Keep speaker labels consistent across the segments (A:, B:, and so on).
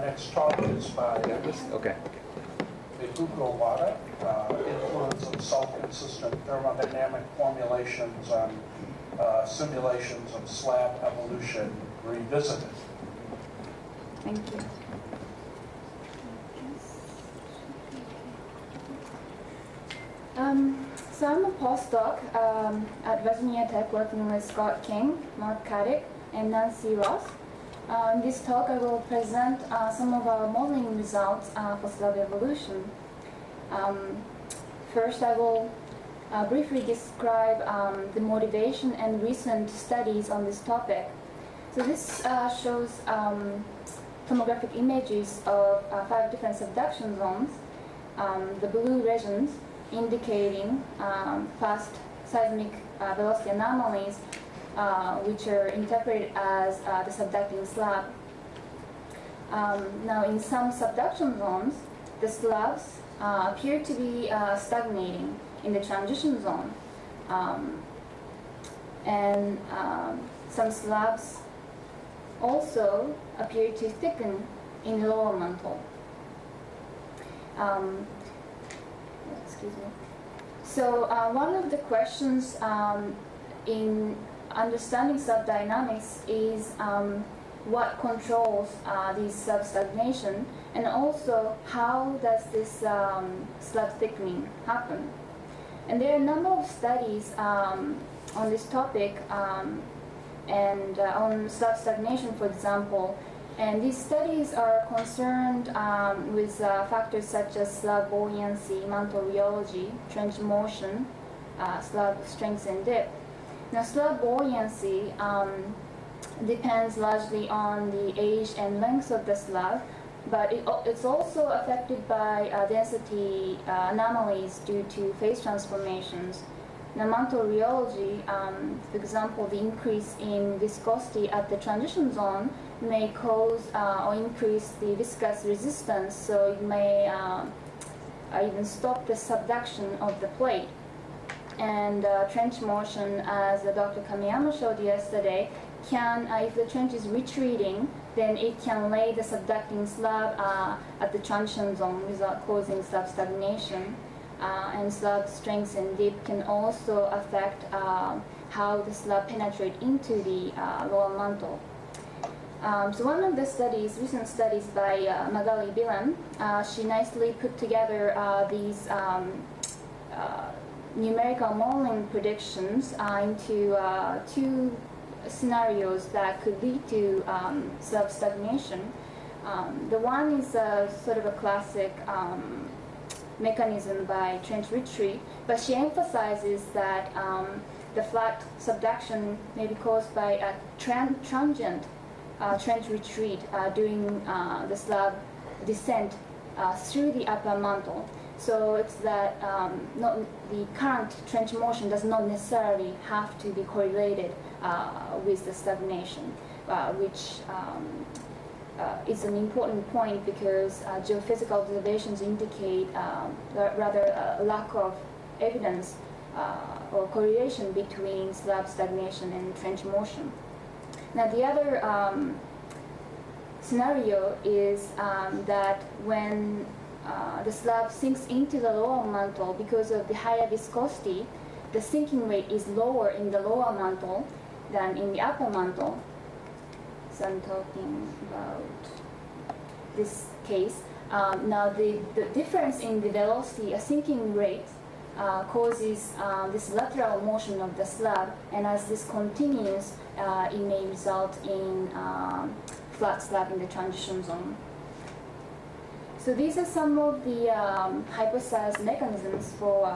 A: next talk is by Ikuko Wada, Influence of Self-Consistent Thermodynamic Formulations on Simulations of Slab Evolution Revisited.
B: Thank you. So I'm a postdoc at Virginia Tech working with Scott King, Mark Caddick, and Nancy Ross. In this talk I will present some of our modeling results for slab evolution. First I will briefly describe the motivation and recent studies on this topic. So this shows tomographic images of 5 different subduction zones, the blue regions indicating fast seismic velocity anomalies, which are interpreted as the subducting slab. Now, in some subduction zones, the slabs appear to be stagnating in the transition zone, and some slabs also appear to thicken in the lower mantle. Excuse me. So one of the questions in understanding slab dynamics is what controls this slab stagnation, and also how does this slab thickening happen. And there are a number of studies on this topic and on slab stagnation, for example. And these studies are concerned with factors such as slab buoyancy, mantle rheology, trench motion, slab strength and depth. Now, slab buoyancy depends largely on the age and length of the slab, but it's also affected by density anomalies due to phase transformations. Now, mantle rheology, for example, the increase in viscosity at the transition zone may cause or increase the viscous resistance, so it may even stop the subduction of the plate. And trench motion, as Dr. Kamiyama showed yesterday, can, if the trench is retreating, then it can lay the subducting slab at the transition zone without causing slab stagnation. And slab strength and depth can also affect how the slab penetrates into the lower mantle. So one of the studies, recent studies by Magali Bilam, she nicely put together these numerical modeling predictions into 2 scenarios that could lead to slab stagnation. The one is sort of a classic mechanism by trench retreat, but she emphasizes that the flat subduction may be caused by a transient trench retreat during the slab descent through the upper mantle. So it's that the current trench motion does not necessarily have to be correlated with the stagnation, which is an important point because geophysical observations indicate rather a lack of evidence or correlation between slab stagnation and trench motion. Now, the other scenario is that when the slab sinks into the lower mantle because of the higher viscosity, the sinking rate is lower in the lower mantle than in the upper mantle. So I'm talking about this case. Now, the difference in the velocity, a sinking rate, causes this lateral motion of the slab, and as this continues, it may result in flat slab in the transition zone. So these are some of the hypothesized mechanisms for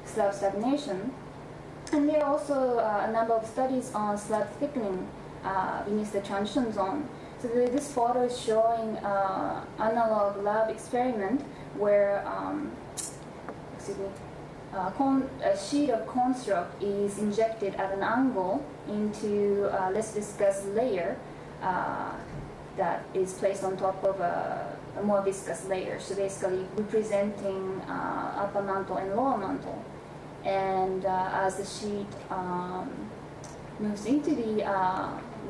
B: slab stagnation. And there are also a number of studies on slab thickening beneath the transition zone. So this photo is showing analog lab experiment where a sheet of construct is injected at an angle into a less viscous layer that is placed on top of a more viscous layer. So basically representing upper mantle and lower mantle. And as the sheet moves into the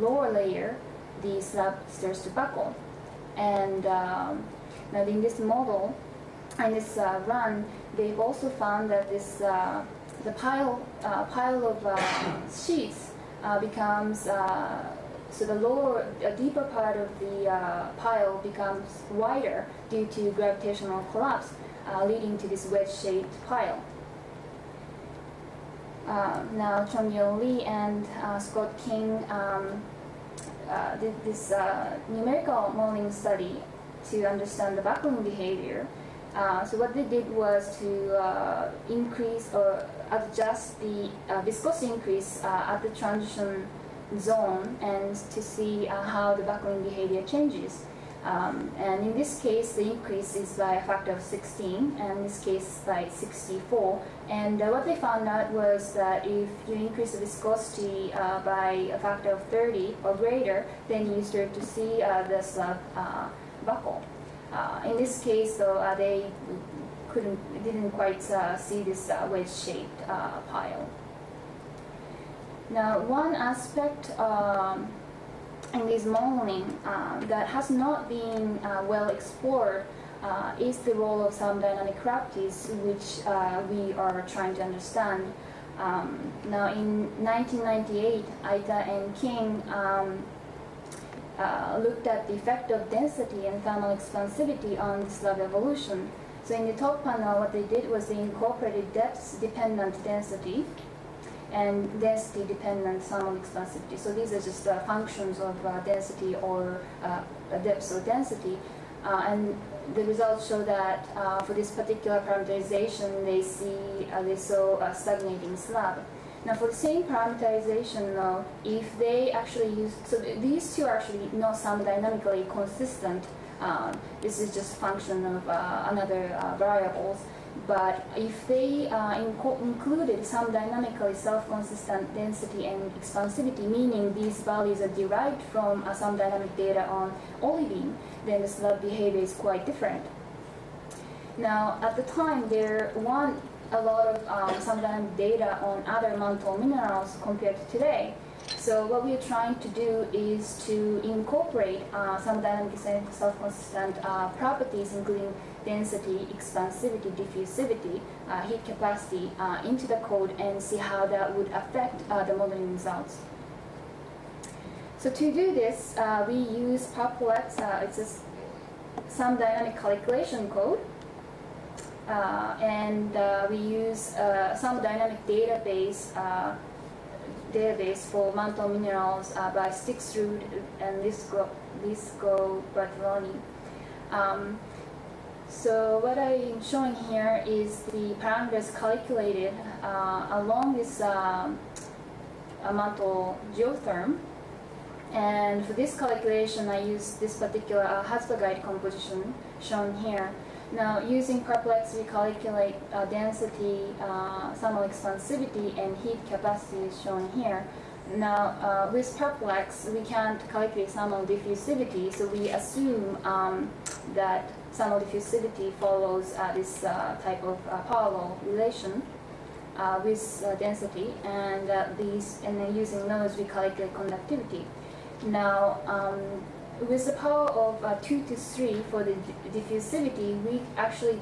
B: lower layer, the slab starts to buckle. And now in this model, in this run, they've also found that this the pile of sheets becomes so the lower, deeper part of the pile becomes wider due to gravitational collapse, leading to this wedge-shaped pile. Now, Chong-Yeol Lee and Scott King did this numerical modeling study to understand the buckling behavior. So what they did was to increase or adjust the viscosity increase at the transition zone and to see how the buckling behavior changes. And in this case, the increase is by a factor of 16, and in this case by 64. And what they found out was that if you increase the viscosity by a factor of 30 or greater, then you start to see the slab buckle. In this case, though, they didn't quite see this wedge-shaped pile. Now, one aspect in this modeling that has not been well explored is the role of some dynamic properties, which we are trying to understand. Now, in 1998, Aita and King looked at the effect of density and thermal expansivity on the slab evolution. So in the top panel, what they did was they incorporated depth-dependent density and density-dependent thermal expansivity. So these are just functions of density or depth or density. And the results show that for this particular parameterization, they saw a stagnating slab. Now, for the same parameterization, if they actually use, so these two are actually not thermodynamically consistent. This is just a function of another variables. But if they included some dynamically self-consistent density and expansivity, meaning these values are derived from some dynamic data on olivine, then the slab behavior is quite different. Now, at the time, there weren't a lot of some dynamic data on other mantle minerals compared to today. So what we are trying to do is to incorporate some dynamic self-consistent properties, including density, expansivity, diffusivity, heat capacity into the code and see how that would affect the modeling results. So to do this, we use Perplex. It's some dynamic calculation code. And we use some dynamic database for mantle minerals by Stixrud and Lisco Bartoloni. So what I'm showing here is the parameters calculated along this mantle geotherm. And for this calculation, I use this particular Hasbagite composition shown here. Now, using Perplex, we calculate density, thermal expansivity, and heat capacity is shown here. Now, with Perplex, we can't calculate thermal diffusivity, so we assume that thermal diffusivity follows this type of parallel relation with density, and then using those, we calculate conductivity. Now, with the power of 2 to 3 for the diffusivity,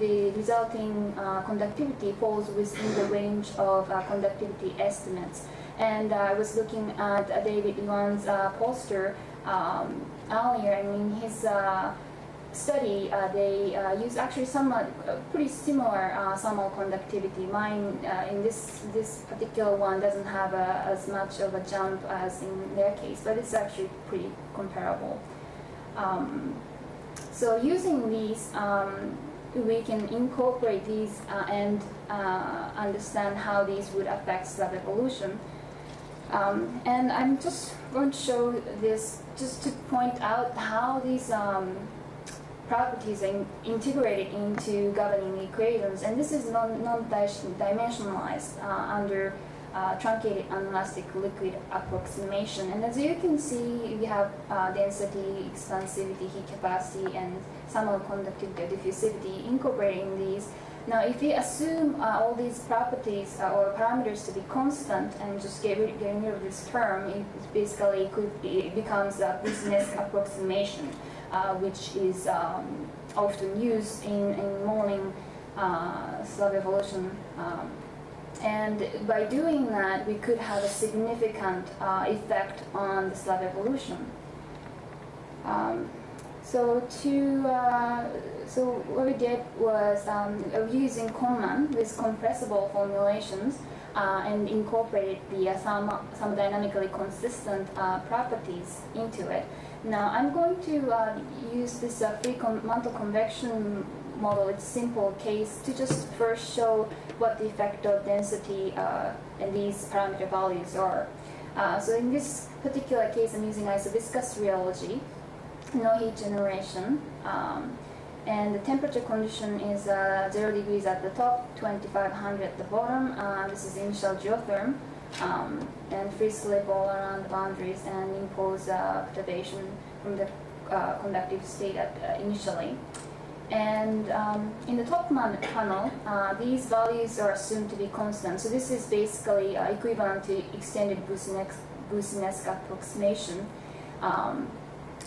B: the resulting conductivity falls within the range of conductivity estimates. And I was looking at David Yuan's poster earlier, and in his study, they use actually somewhat pretty similar thermal conductivity. Mine, in this particular one, doesn't have as much of a jump as in their case, but it's actually pretty comparable. So using these, we can incorporate these and understand how these would affect slab evolution. And I'm just going to show this just to point out how these properties are integrated into governing equations. And this is non-dimensionalized under truncated inelastic liquid approximation. And as you can see, we have density, expansivity, heat capacity, and thermal conductivity or diffusivity incorporating these. Now, if we assume all these properties or parameters to be constant and just getting rid of this term, it basically it becomes a Business approximation, which is often used in modeling slab evolution. And by doing that, we could have a significant effect on the slab evolution. So what we did was using common with compressible formulations and incorporated the thermodynamically consistent properties into it. Now I'm going to use this free mantle convection model. It's a simple case to just first show what the effect of density and these parameter values are. So in this particular case, I'm using isoviscous rheology, no heat generation, and the temperature condition is 0 degrees at the top, 2500 at the bottom. This is initial geotherm, and free slip all around the boundaries, and impose perturbation from the conductive state initially. And in the top panel, these values are assumed to be constant. So this is basically equivalent to extended Business approximation.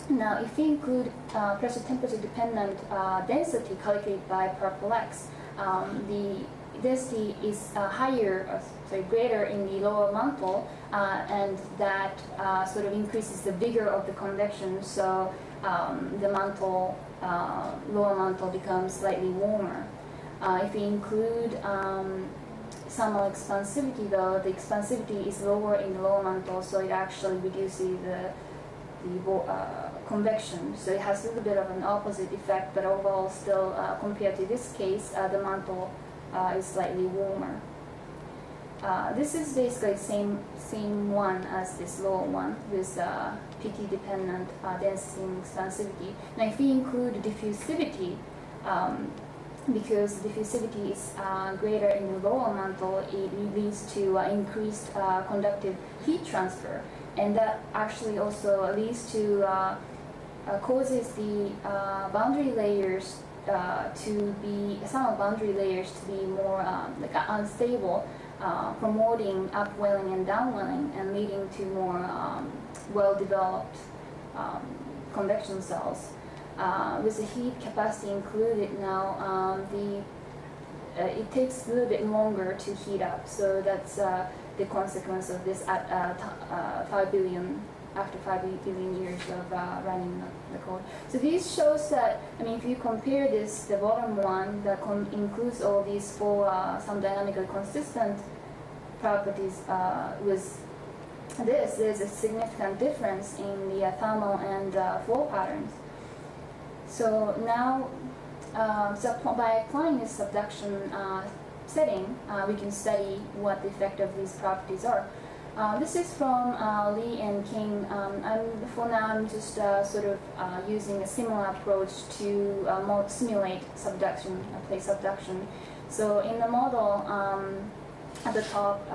B: Now, if we include pressure temperature dependent density calculated by purple X, the density is greater in the lower mantle, and that sort of increases the vigor of the convection. So the mantle, lower mantle becomes slightly warmer. If we include thermal expansivity, though, the expansivity is lower in the lower mantle, so it actually reduces the convection. So it has a little bit of an opposite effect, but overall still, compared to this case, the mantle is slightly warmer. This is basically same one as this lower one with PT dependent density and expansivity. Now if we include diffusivity, because diffusivity is greater in the lower mantle, it leads to increased conductive heat transfer, and that actually also leads to causes the boundary layers thermal boundary layers to be more unstable, promoting upwelling and downwelling, and leading to more well-developed convection cells. With the heat capacity included now, it takes a little bit longer to heat up. So that's the consequence of this at 5 billion, after 5 billion years of running the code. So this shows that, I mean, if you compare this, the bottom one that includes all these four some dynamically consistent properties with this, there's a significant difference in the thermal and flow patterns. So now, by applying this subduction setting, we can study what the effect of these properties are. This is from Lee and King. For now, I'm just sort of using a similar approach to simulate subduction, plate subduction. So in the model, at the top,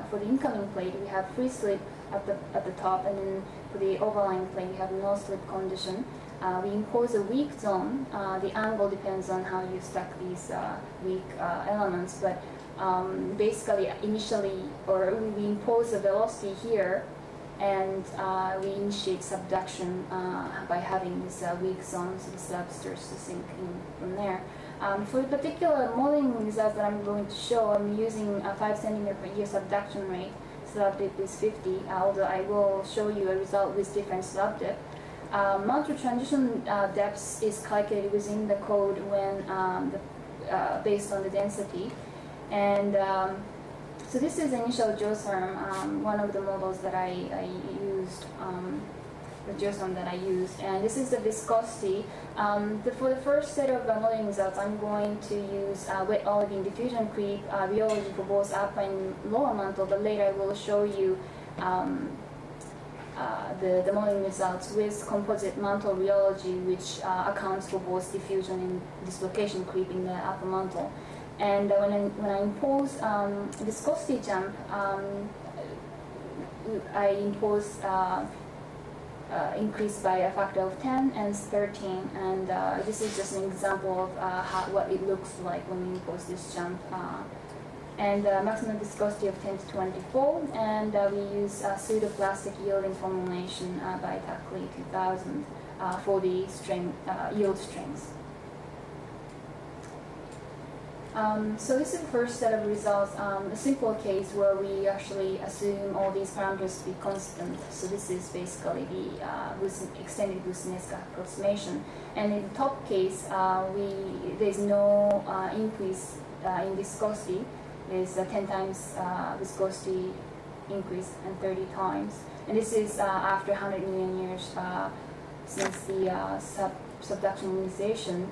B: for the incoming plate, we have free slip at the top, and then for the overlying plate, we have no slip condition. We impose a weak zone. The angle depends on how you stack these weak elements, but basically initially, or we impose a velocity here, and we initiate subduction by having this weak zone, so the slab starts to sink in from there. For the particular modeling results that I'm going to show, I'm using a 5 centimeter per year subduction rate. Slab dip is 50, although I will show you a result with different slab dip. Mantle transition depth is calculated within the code when based on the density. And so this is initial geotherm, one of the models that I used, the geotherm that I used. And this is the viscosity. For the first set of modeling results, I'm going to use wet olivine diffusion creep, rheology for both upper and lower mantle, but later I will show you the modeling results with composite mantle rheology, which accounts for both diffusion and dislocation creep in the upper mantle. And when I impose viscosity jump, I impose increased by a factor of 10 and 13, and this is just an example of what it looks like when we impose this jump. And maximum viscosity of 10 to 24, and we use pseudoplastic yielding formulation by Tackley 2000 for the yield strings. So this is the first set of results, a simple case where we actually assume all these parameters to be constant. So this is basically the extended Boussinesq approximation. And in the top case, there's no increase in viscosity. There's 10 times viscosity increase and 30 times. And this is after 100 million years since the subduction ionization.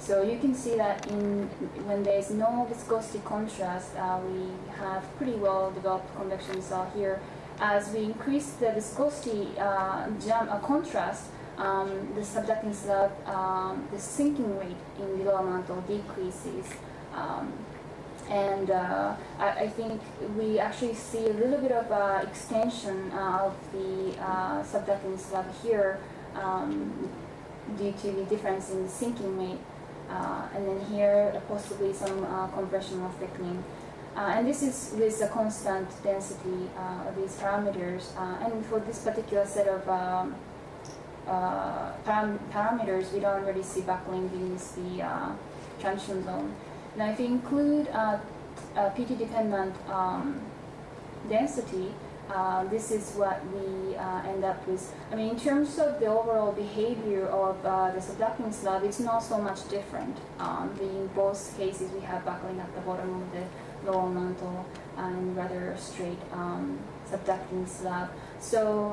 B: So you can see that when there's no viscosity contrast, we have pretty well developed convection cell here. As we increase the viscosity contrast, the subducting slab, the sinking rate in the lower mantle decreases. And I think we actually see a little bit of extension of the subducting slab here due to the difference in the sinking rate. And then here, possibly some compression or thickening. And this is with a constant density of these parameters. And for this particular set of parameters, we don't really see buckling beneath the transition zone. Now, if you include PT-dependent density, this is what we end up with. I mean, in terms of the overall behavior of the subducting slab, it's not so much different. In both cases, we have buckling at the bottom of the lower mantle and rather straight subducting slab. So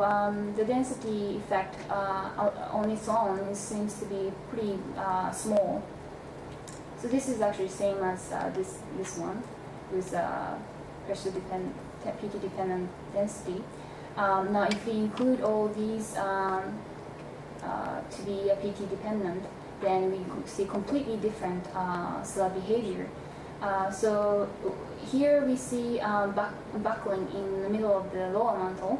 B: the density effect on its own seems to be pretty small. So this is actually same as this one with pressure-dependent, PT-dependent density. Now, if we include all these to be PT-dependent, then we see completely different slab behavior. So here we see buckling in the middle of the lower mantle.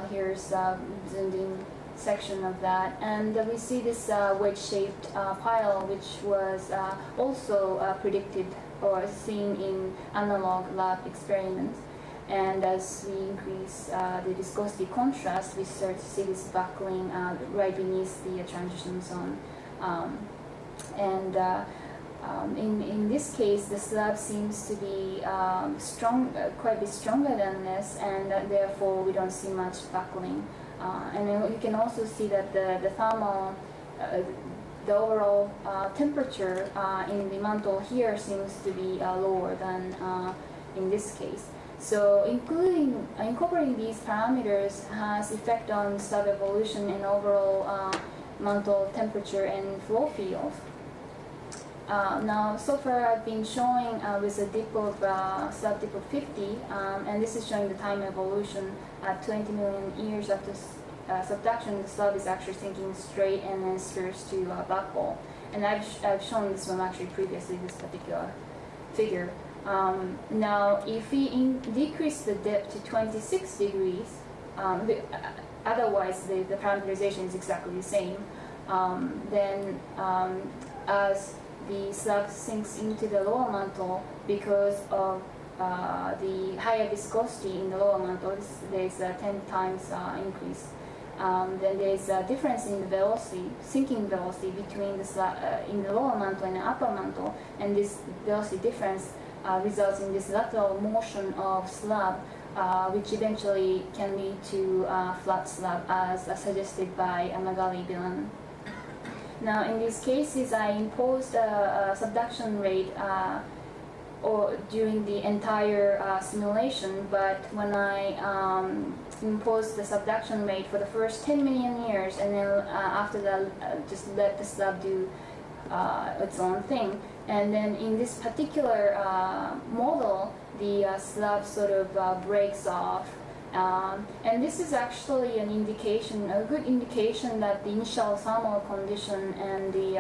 B: Here's a zoomed-in section of that, and we see this wedge-shaped pile, which was also predicted or seen in analog lab experiments. And as we increase the viscosity contrast, we start to see this buckling right beneath the transition zone. In this case, the slab seems to be quite a bit stronger than this, and therefore we don't see much buckling. And then you can also see that the thermal, the overall temperature in the mantle here seems to be lower than in this case. So incorporating these parameters has effect on slab evolution and overall mantle temperature and flow field. Now, so far I've been showing with a dip of slab dip of 50, and this is showing the time evolution at 20 million years after subduction. The slab is actually sinking straight and then starts to buckle. And I've shown this one actually previously, this particular figure. Now, if we decrease the dip to 26 degrees, otherwise the parameterization is exactly the same, then as the slab sinks into the lower mantle because of the higher viscosity in the lower mantle, there's a 10 times increase. Then there's a difference in the velocity, sinking velocity between the slab in the lower mantle and the upper mantle, and this velocity difference results in this lateral motion of slab, which eventually can lead to flat slab as suggested by Magali-Bilan. Now, in these cases, I imposed a subduction rate during the entire simulation, but when I imposed the subduction rate for the first 10 million years, and then after that, just let the slab do its own thing. And then in this particular model, the slab sort of breaks off. And this is actually an indication, a good indication that the initial thermal condition and the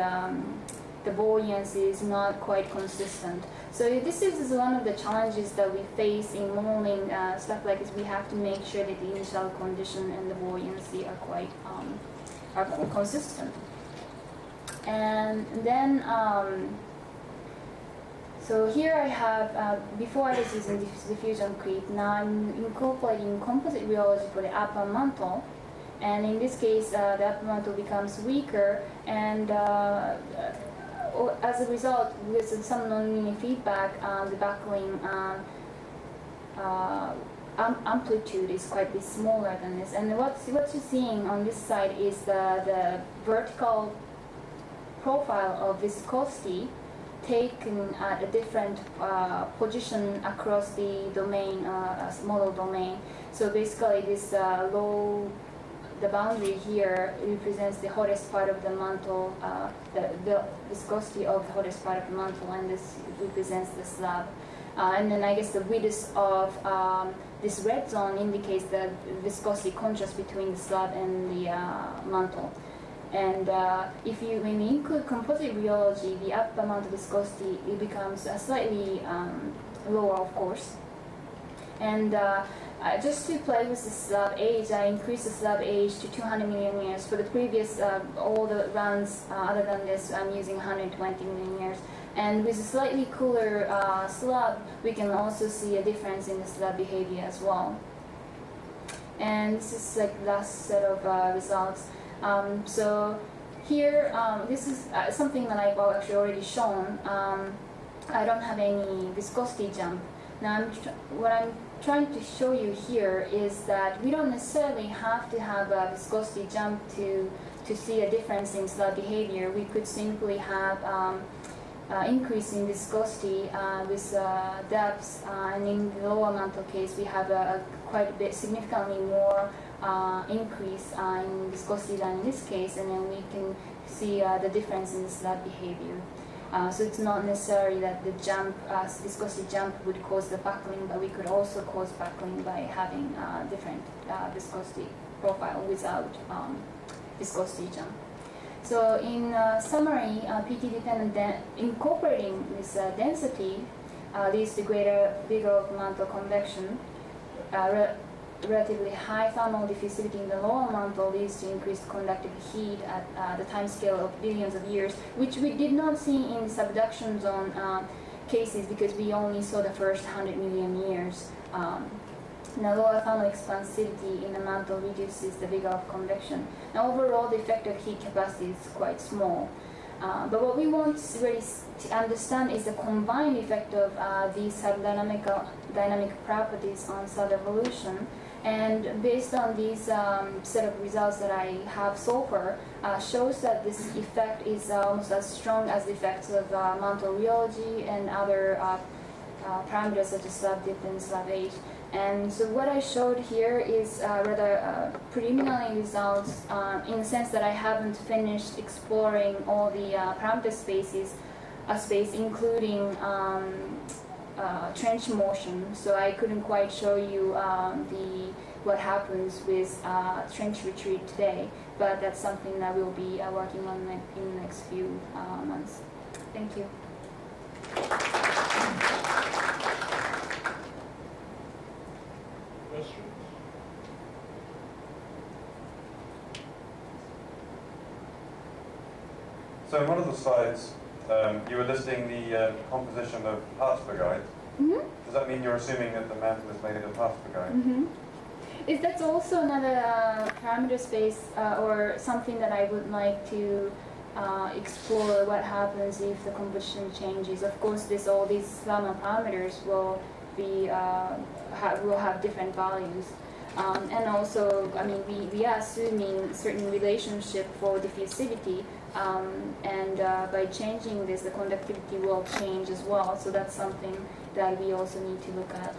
B: the buoyancy is not quite consistent. So this is one of the challenges that we face in modeling stuff like this. We have to make sure that the initial condition and the buoyancy are quite consistent. And then, so here I have, before I was using diffusion creep, now I'm incorporating composite rheology for the upper mantle. And in this case, the upper mantle becomes weaker, and as a result, with some nonlinear feedback, the buckling amplitude is quite a bit smaller than this. And what you're seeing on this side is the vertical profile of viscosity taken at a different position across the domain, model domain. So basically, this the boundary here represents the hottest part of the mantle, the viscosity of the hottest part of the mantle, and this represents the slab. And then I guess the width of this red zone indicates the viscosity contrast between the slab and the mantle. And when you include composite rheology, the upper mantle viscosity, it becomes slightly lower, of course. And just to play with the slab age, I increased the slab age to 200 million years. For the previous, all the runs other than this, I'm using 120 million years. And with a slightly cooler slab, we can also see a difference in the slab behavior as well. And this is like the last set of results. So here, this is something that I've actually already shown. I don't have any viscosity jump. Now, what I'm trying to show you here is that we don't necessarily have to have a viscosity jump to see a difference in slab behavior. We could simply have increase in viscosity with depths, and in the lower mantle case, we have quite a bit, significantly more increase in viscosity than in this case, and then we can see the difference in the slab behavior. So it's not necessary that the jump, viscosity jump would cause the buckling, but we could also cause buckling by having different viscosity profile without viscosity jump. So in summary, PT-dependent incorporating this density leads to bigger mantle convection. Relatively high thermal diffusivity in the lower mantle leads to increased conductive heat at the time scale of billions of years, which we did not see in the subduction zone cases because we only saw the first 100 million years. The lower thermal expansivity in the mantle reduces the vigor of convection. Now overall, the effective heat capacity is quite small. But what we want really to understand is the combined effect of these dynamic properties on slab evolution. And based on these set of results that I have so far, shows that this effect is almost as strong as the effects of mantle rheology and other parameters such as slab depth and slab age. And so what I showed here is rather preliminary results in the sense that I haven't finished exploring all the parameter space, including trench motion. So I couldn't quite show you what happens with trench retreat today, but that's something that we'll be working on in the next few months. Thank you.
C: Questions?
D: So in one of the slides, you were listing the composition of Harzbergite.
B: Mm-hmm.
D: Does that mean you're assuming that the mantle is made of Harzbergite?
B: Mm-hmm. That's also another parameter space or something that I would like to explore what happens if the composition changes. Of course, all these thermal parameters will have different values. And also, I mean, we are assuming certain relationship for diffusivity, and by changing this, the conductivity will change as well. So that's something that we also need to look at.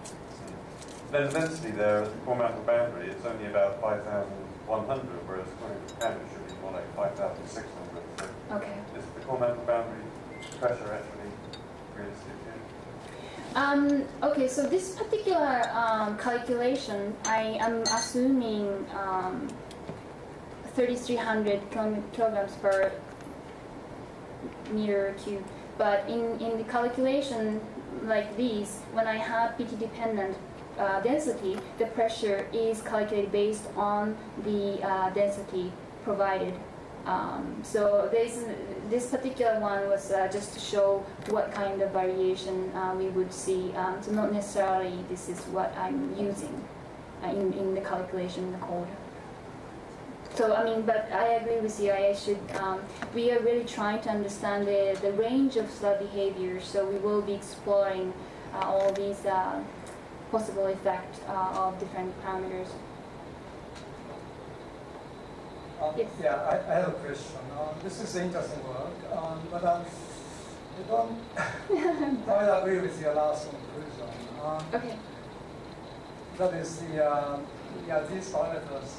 D: Then the density there at the core mantle boundary is only about 5,100, whereas the boundary should be more like 5,600. So
B: Okay.
D: is the core mantle boundary pressure actually realistic here?
B: Okay, so this particular calculation, I am assuming 3,300 kilograms per meter cube. But in the calculation like these, when I have PT-dependent density, the pressure is calculated based on the density provided. So this particular one was just to show what kind of variation we would see. So not necessarily this is what I'm using in the calculation in the code. So I mean, but I agree with you. We are really trying to understand the range of slab behavior. So we will be exploring all these possible effects of different parameters. Yes.
C: Yeah, I have a question. This is interesting work, but I don't quite agree with your last conclusion.
B: Okay.
C: That is these parameters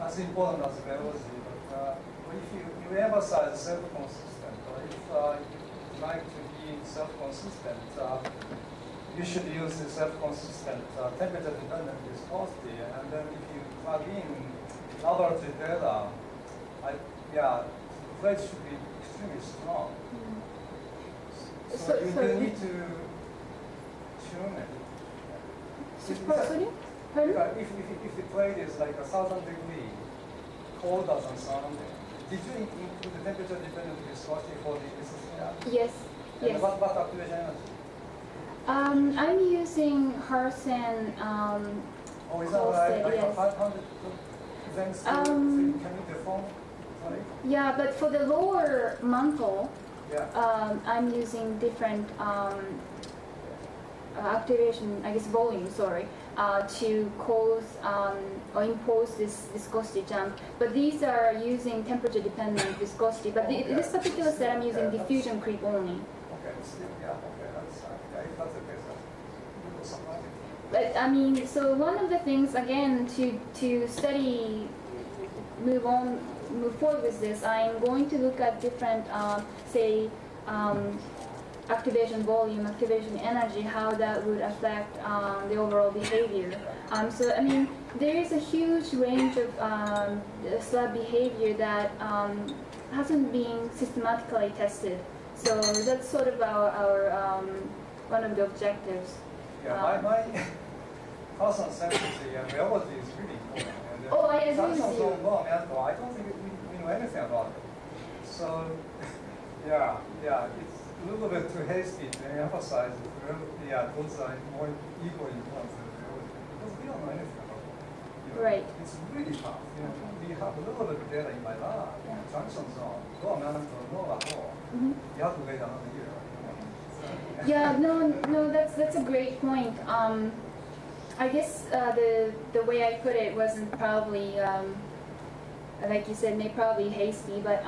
C: as important as Rheology, but if you emphasize self-consistent, or if you like to be self-consistent, you should use the self-consistent temperature-dependent viscosity, and then if you plug in laboratory data, the plate should be extremely strong. So you need to tune it.
B: Sorry?
C: If the plate is like 1,000 degrees colder than surrounding, did you include the temperature-dependent viscosity for the SSR?
B: Yes.
C: And
B: Yes.
C: what activation energy?
B: I'm using Harsen.
C: Is that like
B: yes.
C: 500 then still can you deform? Sorry?
B: Yeah, but for the lower mantle,
C: Yeah.
B: I'm using different activation, I guess volume, sorry, to cause or impose this viscosity jump. But these are using temperature-dependent viscosity. But this particular set, I'm using diffusion creep only.
C: Okay, still, if that's the case, that's surprising.
B: But I mean, so one of the things, again, to study, move forward with this, I'm going to look at different, activation volume, activation energy, how that would affect the overall behavior. So I mean, there is a huge range of slab behavior that hasn't been systematically tested. So that's sort of our one of the objectives.
C: Yeah, my personal sensitivity and Rheology is really important. And,
B: Oh, I agree with you.
C: I don't think we know anything about it. So, it's a little bit too hasty to emphasize that those are more equal in terms of Rheology, because we don't know anything about it.
B: Right.
C: It's really tough. We have a little bit of data in my lab, junction zone, no amount or no at all. You have to wait another year.
B: Yeah, no, that's a great point. I guess the way I put it wasn't probably, like you said, probably hasty, but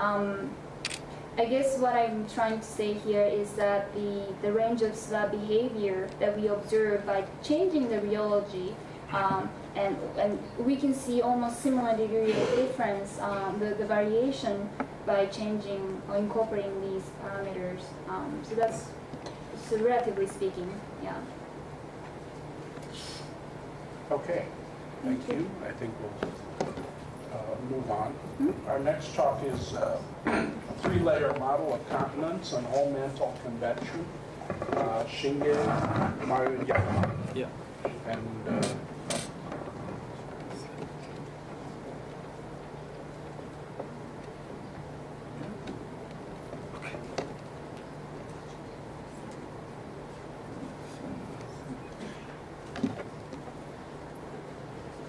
B: I guess what I'm trying to say here is that the range of slab behavior that we observe by changing the rheology, and we can see almost similar degree of difference, the variation by changing or incorporating these parameters. So that's, so relatively speaking, yeah.
A: Okay, thank you. I think we'll move on. Our next talk is a three-layer model of continents and whole mantle convection. Shinge Maruyama.
E: Yeah.
A: And